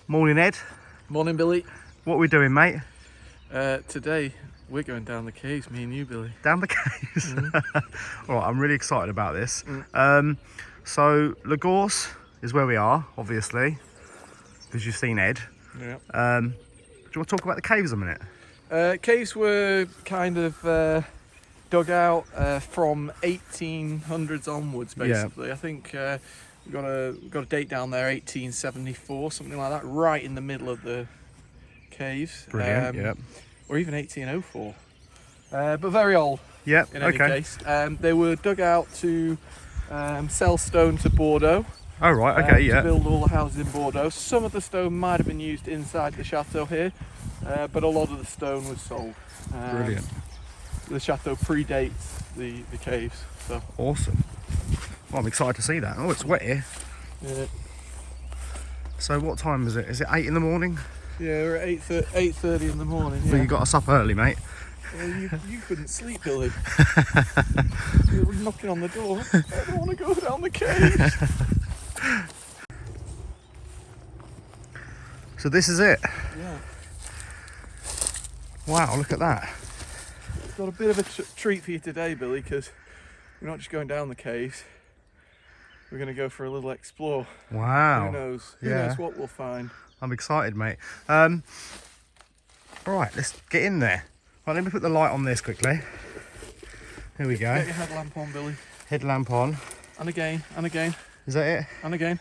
Morning, Ed. Morning, Billy. What are we doing, mate? Today we're going down the caves, me and you, Billy. Down the caves? All right, I'm really excited about this. So, Lagos is where we are, obviously, because you've seen Ed. Yeah. Do you want to talk about the caves a minute? Caves were kind of dug out from 1800s onwards, basically. Yeah. I think we got a date down there, 1874, something like that, right in the middle of the caves. Brilliant. Yeah. Or even 1804, but very old. Yeah. In any case, they were dug out to sell stone to Bordeaux. Oh right. Okay. To build all the houses in Bordeaux. Some of the stone might have been used inside the chateau here, but a lot of the stone was sold. Brilliant. The chateau predates the caves. So awesome. Well, I'm excited to see that. Oh, it's wet here. Yeah. So what time is it? Is it 8 in the morning? Yeah, we're at 8:30 in the morning. Yeah. So you got us up early, mate. Well, you couldn't sleep, Billy. You were knocking on the door. I don't want to go down the cave. So this is it. Yeah. Wow, look at that. Got a bit of a treat for you today, Billy, because we're not just going down the caves. We're going to go for a little explore. Wow. Who knows? Who knows what we'll find? I'm excited, mate. All right, let's get in there. Right, let me put the light on this quickly. Here we go. Get your headlamp on, Billy. Headlamp on. And again, and again. Is that it? And again.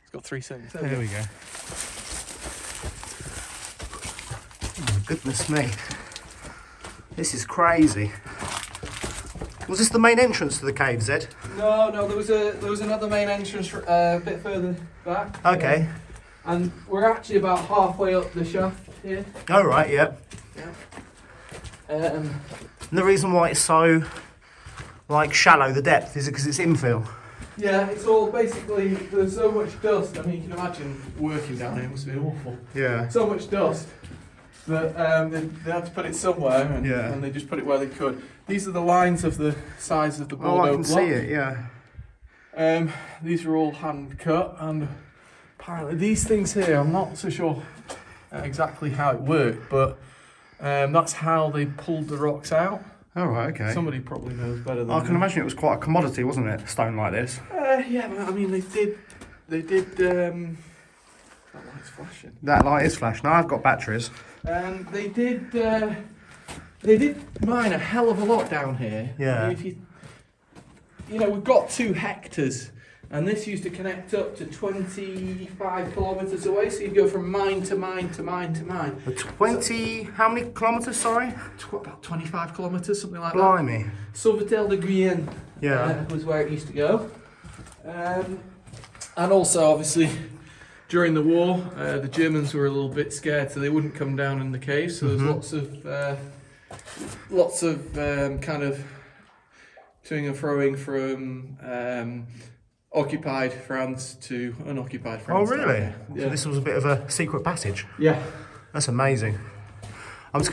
It's got 3 seconds. There we go. Oh, goodness me. This is crazy. Was this the main entrance to the caves, Ed? No, there was another main entrance a bit further back. Okay. And we're actually about halfway up the shaft here. Oh right, yeah. And the reason why it's so shallow, the depth, is it because it's infill? Yeah, it's all basically, there's so much dust. I mean, you can imagine working down here, it must be awful. Yeah. So much dust that they had to put it somewhere, and they just put it where they could. These are the lines of the size of the Bordeaux block. I can see it, yeah. These are all hand cut, and apparently these things here, I'm not so sure exactly how it worked, but that's how they pulled the rocks out. Oh right, okay. Somebody probably knows better than I can imagine it was quite a commodity, wasn't it? Stone like this. Yeah, but I mean they did. That light's flashing. That light is flashing. No, I've got batteries. They did mine a hell of a lot down here. Yeah. I mean, we've got 2 hectares, and this used to connect up to 25 kilometres away, so you'd go from mine to mine to mine to mine. How many kilometres, sorry? About 25 kilometres, something like Blimey. that. Sauvetel de Guyenne was where it used to go. And also, obviously, during the war, the Germans were a little bit scared, so they wouldn't come down in the cave. So there's lots of kind of toing and froing from occupied France to unoccupied France. Oh really? Yeah. So this was a bit of a secret passage. Yeah. That's amazing. I'm just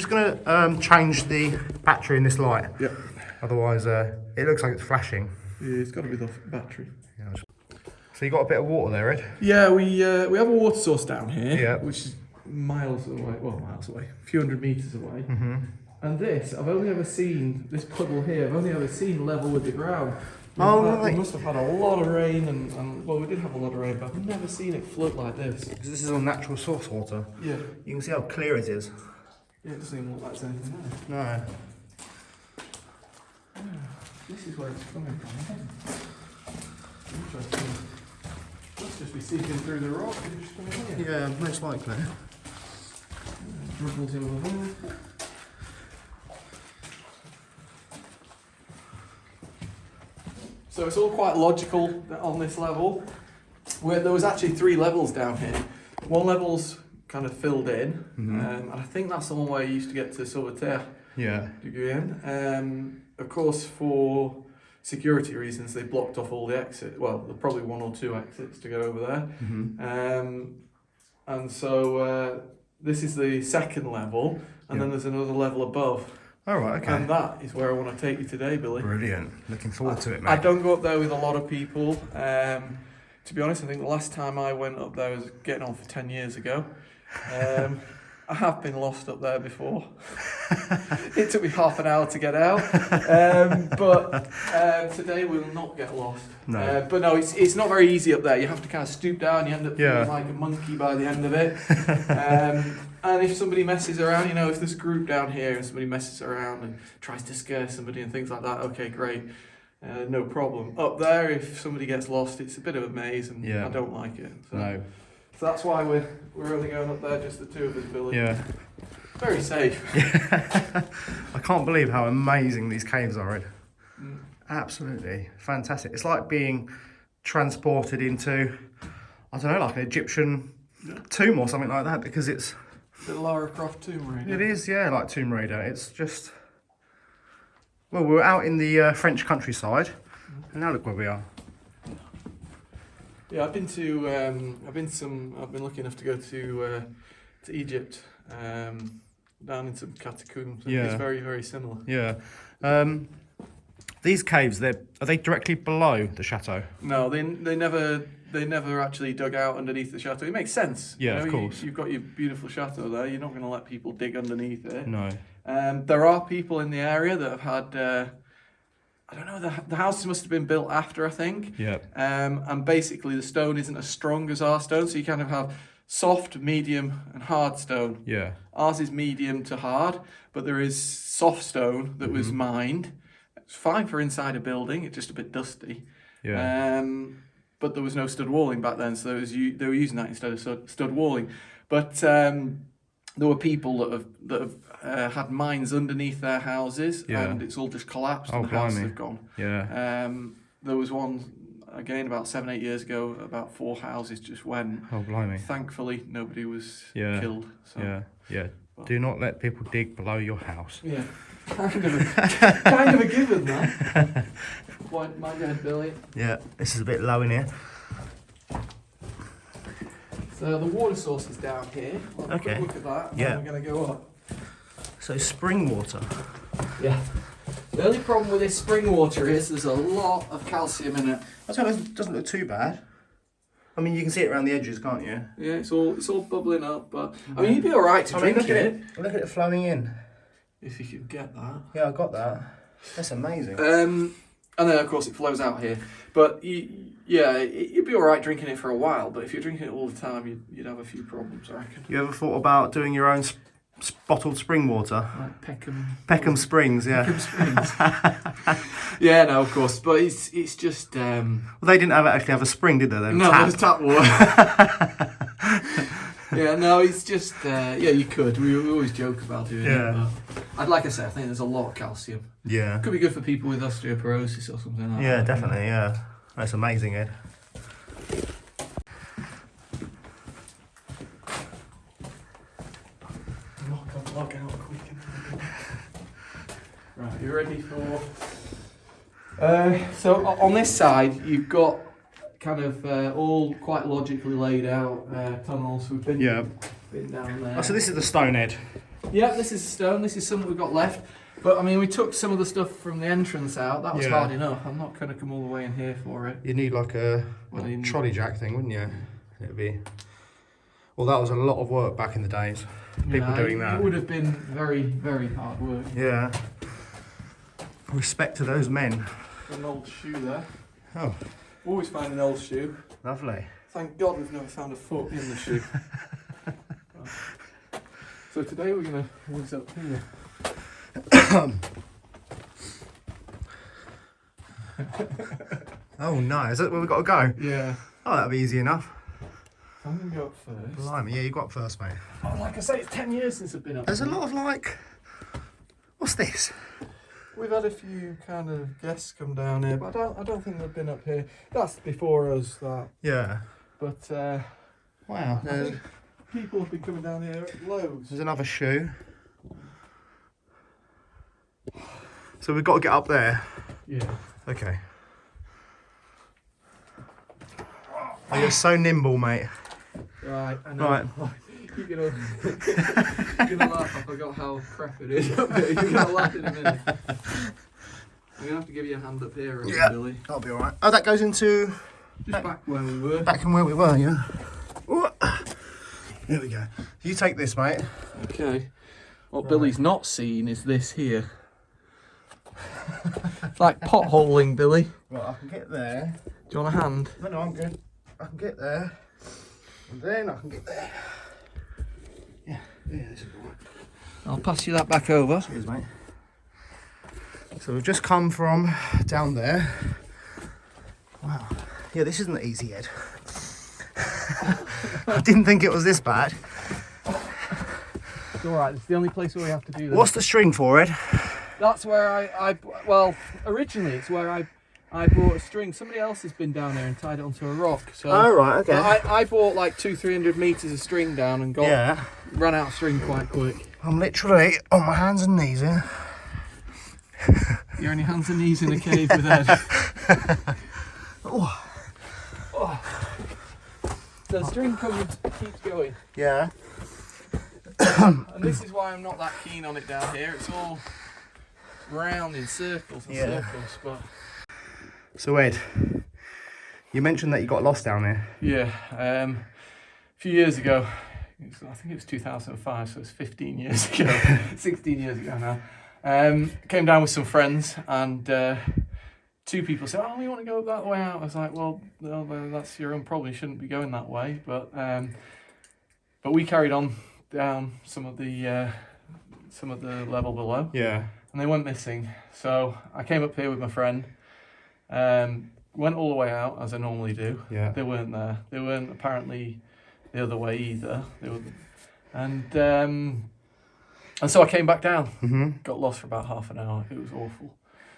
gonna change the battery in this light. Yeah. Otherwise, it looks like it's flashing. Yeah, it's got to be the battery. Yeah. So you got a bit of water there, Ed? Yeah, we have a water source down here. Yeah. Which is miles away. Well, miles away. A few hundred meters away. Mm-hmm. And this puddle here, I've only ever seen level with the ground. Oh, We must have had a lot of rain, and well, we did have a lot of rain, but I've never seen it flood like this. Because this is all natural source water. Yeah. You can see how clear it is. Yeah, it doesn't even look like there's anything there. No. Yeah, this is where it's coming from. Interesting. Must just be seeping through the rock and just coming here. Yeah, most likely. Dribbles over there. So it's all quite logical on this level. There was actually 3 levels down here. One level's kind of filled in, and I think that's the one where you used to get to Sauveterre de Guyenne. Of course, for security reasons, they blocked off all the exits. Well, there are probably 1 or 2 exits to go over there. And so this is the 2nd level, and then there's another level above. Oh, right, okay. And that is where I want to take you today, Billy. Brilliant. Looking forward to it, mate. I don't go up there with a lot of people. To be honest, I think the last time I went up there was getting on for 10 years ago. I have been lost up there before. It took me half an hour to get out. But today we will not get lost. No. But no, it's not very easy up there. You have to kind of stoop down. You end up feeling like a monkey by the end of it. And if somebody messes around, you know, if there's a group down here and somebody messes around and tries to scare somebody and things like that, okay, great. No problem. Up there, if somebody gets lost, it's a bit of a maze, and I don't like it. So. No. So that's why we're only going up there, just the two of us, Billy. Yeah. Very safe. I can't believe how amazing these caves are, Ed. Absolutely fantastic. It's like being transported into, I don't know, like an Egyptian tomb or something like that, because it's... The Lara Croft Tomb Raider. It is, yeah, like Tomb Raider. It's just... Well, we're out in the French countryside, and now look where we are. Yeah, I've been lucky enough to go to Egypt, down in some catacombs. Yeah. It's very, very similar. Yeah. These caves, are they directly below the chateau? No, they never actually dug out underneath the chateau. It makes sense. Yeah, you know, of course. You've got your beautiful chateau there. You're not going to let people dig underneath it. No. There are people in the area that have had, I don't know, the houses must have been built after, I think. Yeah. And basically the stone isn't as strong as our stone, so you kind of have soft, medium, and hard stone. Yeah. Ours is medium to hard, but there is soft stone that was mined. It's fine for inside a building, it's just a bit dusty. Yeah. But there was no stud walling back then, so they were using that instead of stud walling. But there were people that have had mines underneath their houses, and it's all just collapsed, and the houses have gone. Yeah. There was one, again, about 7-8 years ago, about 4 houses just went. Oh, blimey. Thankfully, nobody was killed. So. Yeah. Do not let people dig below your house. Yeah. Kind of a given, that. Point my head, Billy. Yeah, this is a bit low in here. So the water source is down here. Okay. Look at that. Yeah. We're going to go up. So spring water. Yeah. The only problem with this spring water is there's a lot of calcium in it. That's why it doesn't look too bad. I mean, you can see it around the edges, can't you? Yeah, it's all bubbling up, but I mean, you'd be all right to drink it. Look at it flowing in. If you could get that. Yeah, I got that. That's amazing. And then of course it flows out here. But you'd be all right drinking it for a while. But if you're drinking it all the time, you'd have a few problems, I reckon. You ever thought about doing your own bottled spring water? Like Peckham Springs, yeah. Peckham Springs. Yeah, no, of course. But it's just. Well, they didn't actually have a spring, did they? They were no, tap. it was tap water. Yeah, no, it's just. You could. We always joke about doing it. But like I said, I think there's a lot of calcium. Yeah. Could be good for people with osteoporosis or something like that. Yeah, definitely, yeah. That's amazing, Ed. Log out quick. Right, you ready for... So on this side, you've got kind of all quite logically laid out tunnels. We've been down there. Oh, so this is the stone, Ed? Yeah, this is stone. This is something we've got left. But I mean, we took some of the stuff from the entrance out. That was hard enough. I'm not going to come all the way in here for it. You'd need like a trolley jack thing, wouldn't you? It'd be... Well, that was a lot of work back in the days. People doing that. It would have been very, very hard work. Yeah. Respect to those men. An old shoe there. Oh. Always find an old shoe. Lovely. Thank God we've never found a foot in the shoe. So today we're going to whiz up here. Oh no, is that where we've got to go? Yeah. Oh, that'll be easy enough. I'm going to go up first. Blimey, yeah, you got up first, mate. Oh, like I say, it's 10 years since I've been up. There's a lot of like... What's this? We've had a few kind of guests come down here, but I don't think they've been up here. That's before us, that. Yeah. But, wow. I think people have been coming down here loads. There's another shoe. So we've got to get up there. Yeah. Okay. Oh, you're so nimble, mate. Right, I know. Right. You're gonna laugh. I forgot how crap it is up here. You're gonna laugh in a minute. I'm gonna have to give you a hand up here, Billy. That'll be alright. Oh, that goes into Just back where we were. Back in where we were, yeah. Ooh. Here we go. You take this, mate. Okay. What Billy's not seen is this here. It's like potholing, Billy. Right, I can get there. Do you want a hand? No, I'm good. I can get there. And then I can get there. Yeah, this is all right. I'll pass you that back over. Cheers, mate. So we've just come from down there. Wow. Yeah, this isn't easy, Ed. I didn't think it was this bad. It's alright, it's the only place where we have to do this. What's the string for, Ed? That's where well, originally it's where I bought a string. Somebody else has been down there and tied it onto a rock. So Oh, right, okay. I bought like 200-300 metres of string down and ran out of string quite quick. I'm literally on my hands and knees here. You're on your hands and knees in a cave with Ed. Oh. The string keeps going. Yeah. And this is why I'm not that keen on it down here. It's all round in circles and circles. But So Ed, you mentioned that you got lost down here. yeah, a few years ago, I think it was 2005, so it's 15 years ago, 16 years ago now. Came down with some friends and two people said, "Oh, we want to go that way out." I was like, "Well, no, that's your own problem. You shouldn't be going that way." But we carried on down some of the level below. Yeah. And they went missing. So I came up here with my friend. Went all the way out as I normally do. Yeah. They weren't there. They weren't apparently the other way either. They were, and so I came back down. Mm-hmm. Got lost for about half an hour. It was awful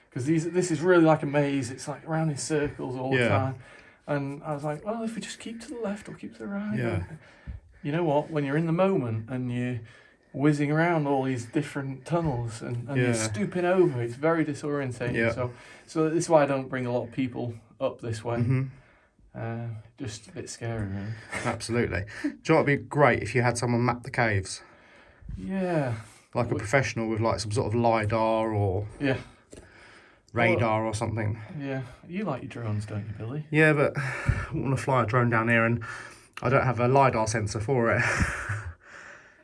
because this is really like a maze. It's like around in circles all the time. And I was like, well, if we just keep to the left or keep to the right. Yeah. You know what? When you're in the moment and you're whizzing around all these different tunnels and you're stooping over, it's very disorientating. Yeah. So this is why I don't bring a lot of people up this way. Mm-hmm. Just a bit scary, really. Absolutely. Do you know what would be great if you had someone map the caves? Yeah. Like a professional with like some sort of LiDAR or radar or something. Yeah. You like your drones, don't you, Billy? Yeah, but I want to fly a drone down here and I don't have a LiDAR sensor for it.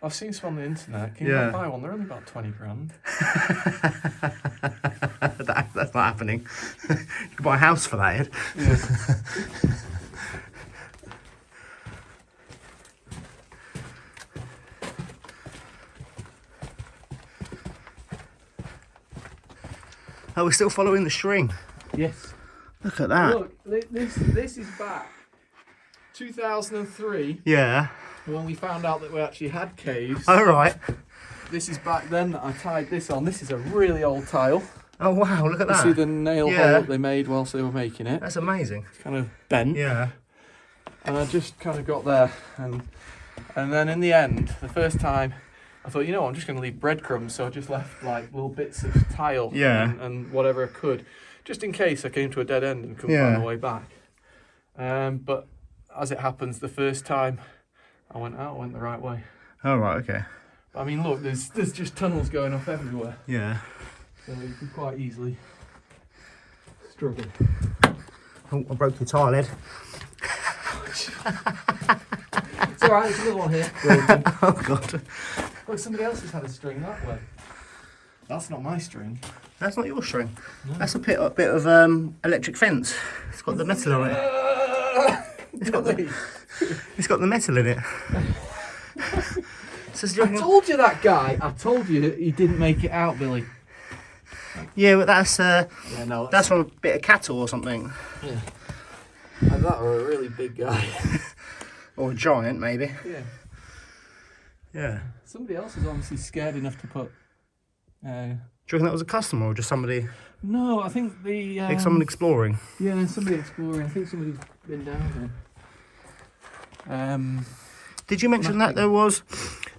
I've seen some on the internet. Can you not buy one? They're only about 20 grand. That's not happening. You can buy a house for that, Ed. Yeah. Oh, we're still following the string. Yes. Look at that. Look, this is back 2003. Yeah. When we found out that we actually had caves. All right. This is back then that I tied this on. This is a really old tile. Oh, wow, look at You that. see the nail hole that they made whilst they were making it? That's amazing. It's kind of bent. Yeah. And I just kind of got there. And then in the end, the first time, I thought, you know what, I'm just going to leave breadcrumbs. So I just left like little bits of tile and whatever I could, just in case I came to a dead end and couldn't find my way back. But as it happens, the first time I went out, I went the right way. Oh, right, okay. I mean, look, there's just tunnels going off everywhere. Yeah. So you can quite easily struggle. Oh, I broke your tile, Ed. It's alright, there's another one here. Broken. Oh, God. Look, somebody else has had a string that way. That's not my string. That's not your string. No. That's a bit of electric fence. It's got the metal on it. It's got the metal in it. I told you that guy. I told you that he didn't make it out, Billy. Yeah, but that's that's from a bit of cattle or something. Yeah. And that or a really big guy. Or a giant, maybe. Yeah. Yeah. Somebody else is obviously scared enough to put. Do you reckon that was a customer or just somebody? No, I think like someone exploring. Yeah, somebody exploring. I think somebody's been down there. Did you mention that there was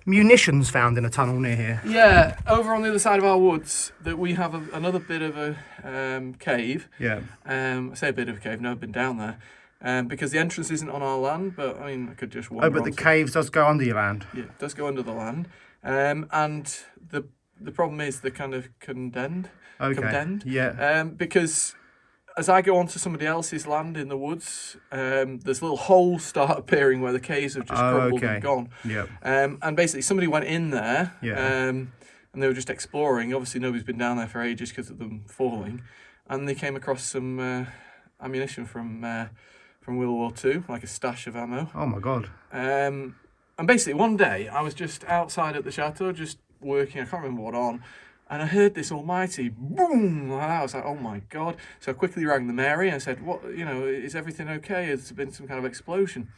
munitions found in a tunnel near here? Yeah, over on the other side of our woods, that we have another bit of a cave. Yeah. I say a bit of a cave. No, I've been down there. Because the entrance isn't on our land, but I mean, I could just wander. Oh, but the cave does go under your land. Yeah, it does go under the land. And the problem is they're kind of condemned. Okay. Condemned. Yeah. Because as I go onto somebody else's land in the woods, there's little holes start appearing where the caves have just crumbled and gone. Yep. And basically somebody went in there, Yeah. and they were just exploring. Obviously nobody's been down there for ages because of them falling. And they came across some ammunition from World War II, like a stash of ammo. Oh my God. And basically one day I was just outside at the chateau, just working, I can't remember what on, and I heard this almighty boom like that. I was like, oh my God. So I quickly rang the Mary and said, what, is everything okay? Has there been some kind of explosion?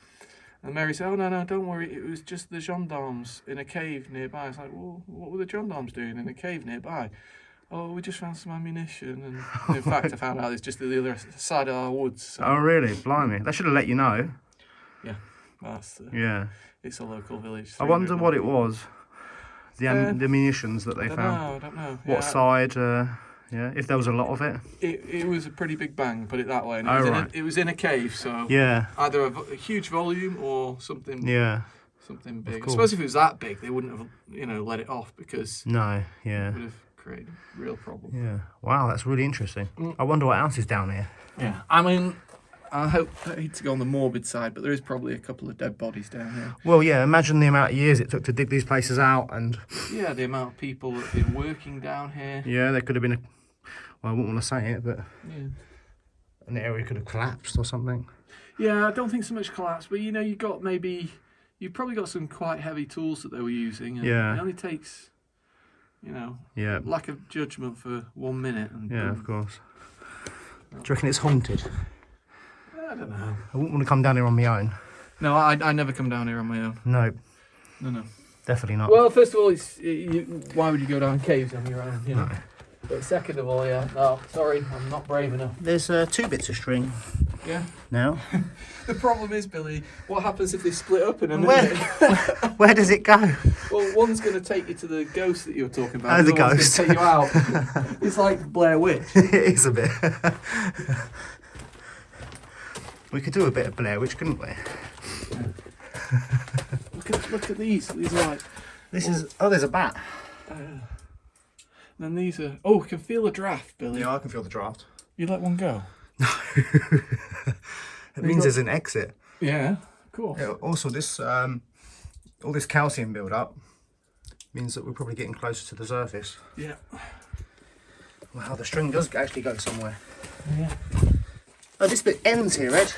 And the Mary said, oh no, don't worry, it was just the gendarmes in a cave nearby. I was like, well, what were the gendarmes doing in a cave nearby? Oh, we just found some ammunition, and in fact I found out it's just the other side of our woods. So. Oh really? Blimey. They should have let you know. Yeah, that's Yeah. It's a local village. I wonder what it was. The munitions that they found. I don't know. What side? Yeah, if there was a lot of it. It was a pretty big bang, put it that way. And Right. It was in a cave, so Yeah. either a huge volume or something. Yeah. Something big. I course. suppose if it was that big, they wouldn't have let it off, because No. it Yeah. would have created a real problem. Yeah. Wow, that's really interesting. I wonder what else is down here. Yeah, I mean, I hate to go on the morbid side, but there is probably a couple of dead bodies down here. Well, yeah. Imagine the amount of years it took to dig these places out, and Yeah, the amount of people that have been working down here. yeah, there could have been well, I wouldn't want to say it, but Yeah. an area could have collapsed or something. Yeah, I don't think so much collapse, but you've probably got some quite heavy tools that they were using. And Yeah. It only takes, Yeah. lack of judgment for 1 minute. And Yeah, of course. Do you reckon it's haunted? I don't know. I wouldn't want to come down here on my own. No, I never come down here on my own. No, No. definitely not. Well, first of all, why would you go down caves on your own? No. But second of all, no, sorry, I'm not brave enough. There's 2 bits of string Yeah. now. The problem is, Billy, what happens if they split up in a Where? minute? Where does it go? Well, one's going to take you to the ghost that you were talking about. Oh, the other one's ghost. going to take you out. It's like Blair Witch. It is a bit. We could do a bit of Blair Witch, couldn't we? Look at these. These are like. This is. Oh, there's a bat. Then these are. Oh, I can feel the draft, Billy. Yeah, I can feel the draft. You let one go. It means there's an exit. Yeah, cool. Yeah, also, this all this calcium build up means that we're probably getting closer to the surface. Yeah. Wow, the string does actually go somewhere. Yeah. Oh, this bit ends here, Ed.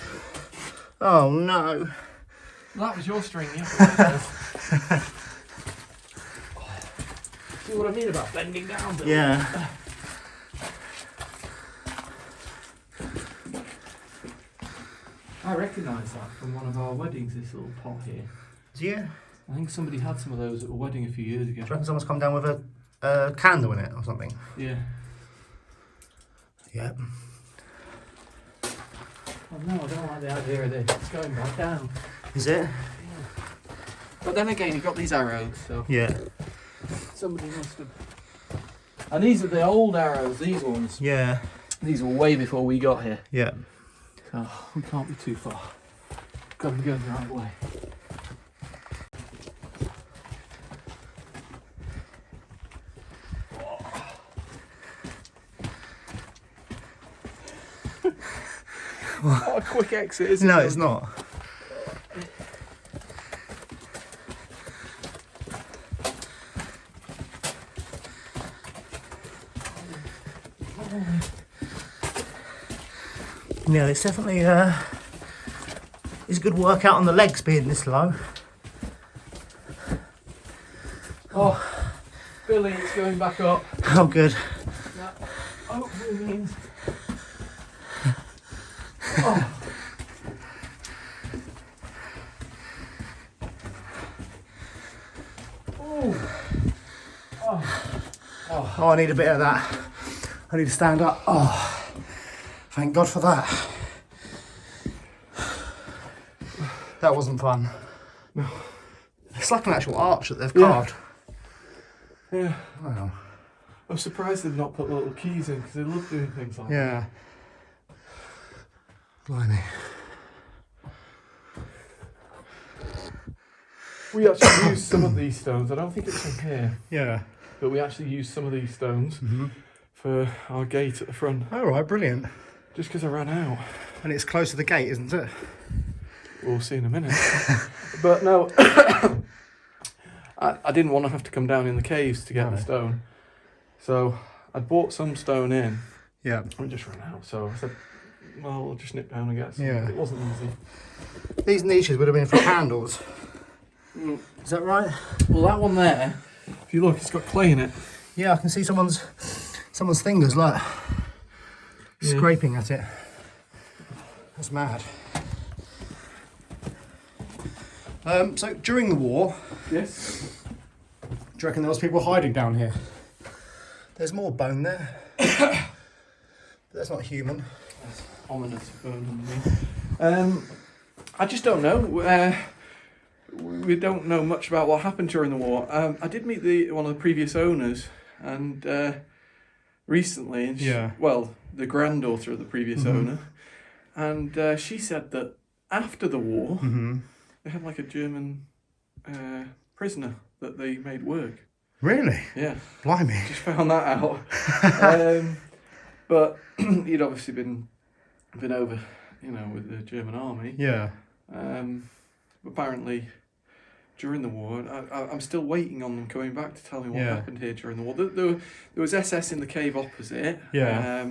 Oh no. That was your string, yeah. See what I mean about bending down, Billy? Yeah. I recognise that from one of our weddings, this little pot here. Yeah. I think somebody had some of those at a wedding a few years ago. Do you reckon someone's come down with a candle in it or something? Yeah. Yeah. Oh no, I don't like the idea of this. It's going back down. Is it? Yeah. But then again, you've got these arrows, so Yeah. somebody must have. And these are the old arrows, these ones. Yeah. These were way before we got here. Yeah. So we can't be too far. Got to be going the right way. What a quick exit, isn't it? No, it's not. Yeah, it's definitely it's a good workout on the legs being this low. Oh, Billy, it's going back up. Oh, good. That hopefully means. Oh. Oh, I need a bit of that. I need to stand up. Oh, thank God for that. That wasn't fun. No. It's like an actual arch that they've carved. Yeah. Wow. I'm surprised they've not put little keys in because they love doing things like that. Yeah. Blimey. We actually used some of these stones. I don't think it's from here, Yeah. but we actually used some of these stones for our gate at the front. All right, brilliant. just because I ran out. And it's close to the gate, isn't it? We'll see in a minute. But no, I didn't want to have to come down in the caves to get the stone. So I'd bought some stone in. Yeah. And it just ran out. So I said, well, I'll just nip down and get some. Yeah. But it wasn't easy. These niches would have been for handles. Is that right? Well, that one there, if you look, it's got clay in it. Yeah, I can see someone's fingers, look. Scraping at it. That's mad. So during the war, Yes. do you reckon there was people hiding down here? There's more bone there. But that's not human. That's ominous bone on me. I just don't know. We don't know much about what happened during the war. I did meet one of the previous owners, and recently, and the granddaughter of the previous owner, and she said that after the war, they had like a German prisoner that they made work. Really? Yeah. Blimey. Just found that out. But he'd obviously been over, with the German army. Yeah. Apparently, during the war, I'm still waiting on them coming back to tell me what happened here during the war. There was SS in the cave opposite. Yeah.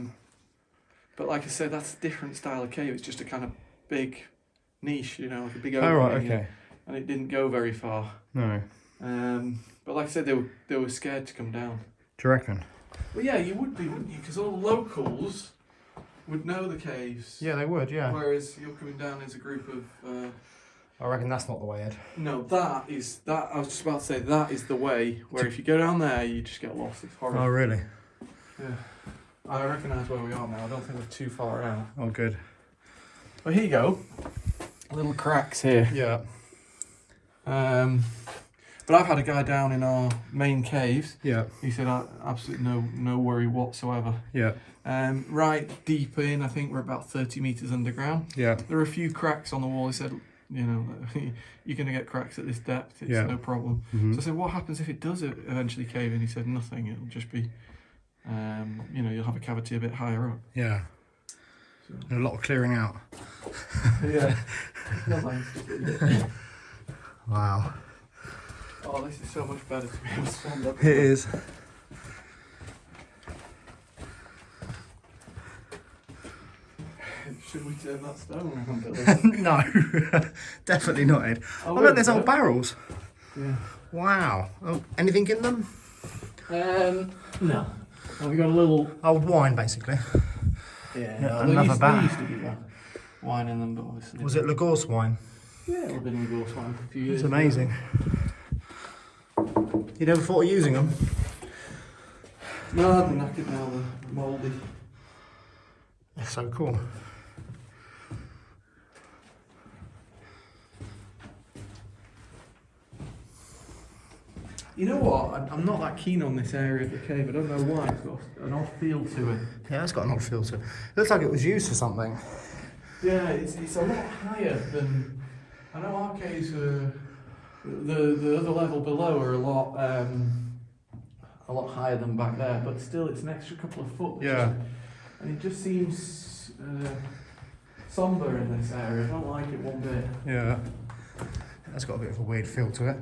But like I said, that's a different style of cave. It's just a kind of big niche, like a big opening. Oh, right, okay. And it didn't go very far. No. But like I said, they were scared to come down. Do you reckon? Well, yeah, you would be, wouldn't you? Because all the locals would know the caves. Yeah, they would, yeah. Whereas you're coming down as a group of... I reckon that's not the way, Ed. No, I was just about to say, that is the way, where if you go down there, you just get lost. It's horrible. Oh, really? Yeah. I recognise where we are now. I don't think we're too far out. Oh, good. Well, here you go. Little cracks here. Yeah. But I've had a guy down in our main caves. Yeah. He said absolutely no worry whatsoever. Yeah. Right deep in, I think we're about 30 metres underground. Yeah. There are a few cracks on the wall. He said, you're going to get cracks at this depth. It's no problem. So I said, what happens if it does eventually cave in? He said, nothing. It'll just be, you'll have a cavity a bit higher up. Yeah. So. And a lot of clearing out. Yeah. Wow. Oh, this is so much better to be able to stand up. It is. Should we turn that stone around, Billy? No, definitely not, Ed. Oh, look, there's old barrels. Yeah. Wow. Oh, anything in them? No. Oh, we got a little... Old wine, basically. Yeah, another there used to be wine in them, but obviously... Was it Lagos wine? Yeah, it would have been Lagos wine a few years It's amazing. You never thought of using them? No, I'd be knackered now, they're mouldy. They're so cool. You know what? I'm not that keen on this area of the cave. I don't know why. It's got an odd feel to it. Yeah, it's got an odd feel to it. Looks like it was used for something. Yeah, it's a lot higher than... I know our caves are... The other level below are a lot higher than back there, but still it's an extra couple of foot. Yeah. And it just seems sombre in this area. I don't like it one bit. Yeah. That's got a bit of a weird feel to it.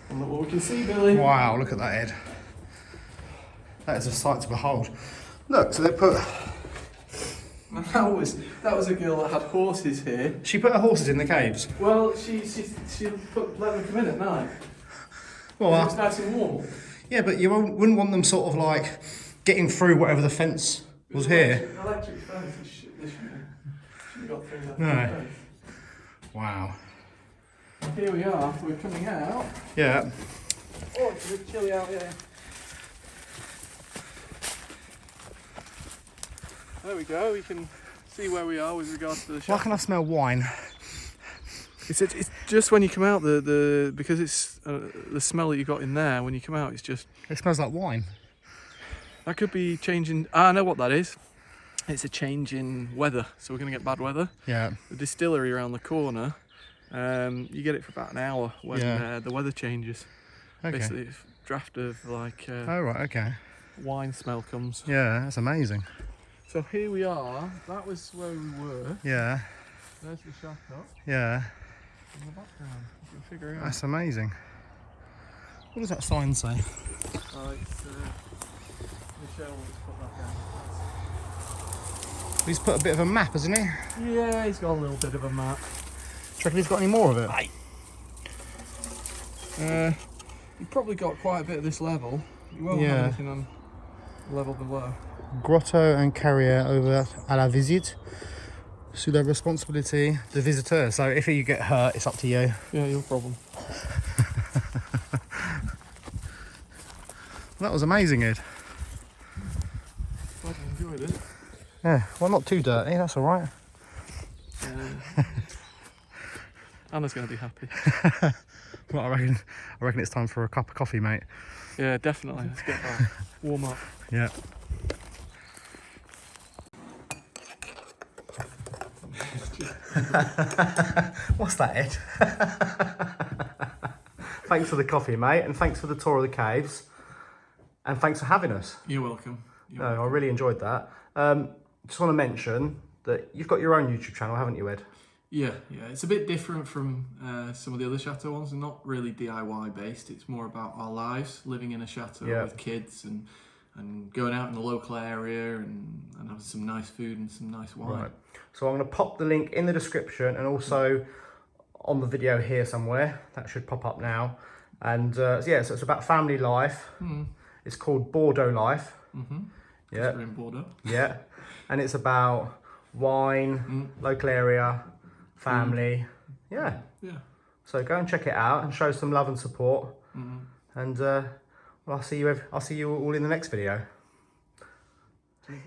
And look what we can see, Billy. Wow, look at that, Ed. That is a sight to behold. Look, so they put... That was a girl that had horses here. She put her horses in the caves? Well, she let them come in at night. Well, it was nice and warm. Yeah, but you wouldn't want them sort of like getting through whatever the fence was here. Electric fence. They shouldn't have got through that. No. Fence. Wow. Here we are. We're coming out. Yeah. Oh, it's a bit chilly out here. There we go. We can see where we are with regards to the Why can I smell wine? It's just when you come out because it's the smell that you got in there when you come out. It's just. It smells like wine. That could be changing. I know what that is. It's a change in weather. So we're going to get bad weather. Yeah. The distillery around the corner. You get it for about an hour when the weather changes. Okay. Basically, it's a draft of like Oh right. Okay. wine smell comes. Yeah, that's amazing. So here we are. That was where we were. Yeah. There's the Chateau Yeah. in the background. You can figure it out. That's amazing. What does that sign say? Oh, it's Michelle wants to put that down. He's put a bit of a map, hasn't he? Yeah, he's got a little bit of a map. Do you reckon he's got any more of it? You've probably got quite a bit of this level. You won't have anything on level below. Grotto and carrière ouverte à la visite. Sous la responsabilité de visiteur. So if you get hurt, it's up to you. Yeah, your problem. That was amazing, Ed. Glad you enjoyed it. Yeah, well, not too dirty, that's all right. Anna's going to be happy. Well, I reckon it's time for a cup of coffee, mate. Yeah, definitely. Let's get that. Warm up. Yeah. What's that, Ed? Thanks for the coffee, mate, and thanks for the tour of the caves, and thanks for having us. You're welcome. I really enjoyed that. Just want to mention that you've got your own YouTube channel, haven't you, Ed? Yeah. It's a bit different from some of the other chateau ones. They're not really DIY based. It's more about our lives, living in a chateau with kids and going out in the local area and having some nice food and some nice wine. Right. So I'm going to pop the link in the description and also on the video here somewhere. That should pop up now. And so it's about family life. It's called Bordeaux Life. Yeah. We're in Bordeaux. Yeah. And it's about wine, local area, family. Yeah. So go and check it out and show some love and support. And well, I'll see you all in the next video. Cheers.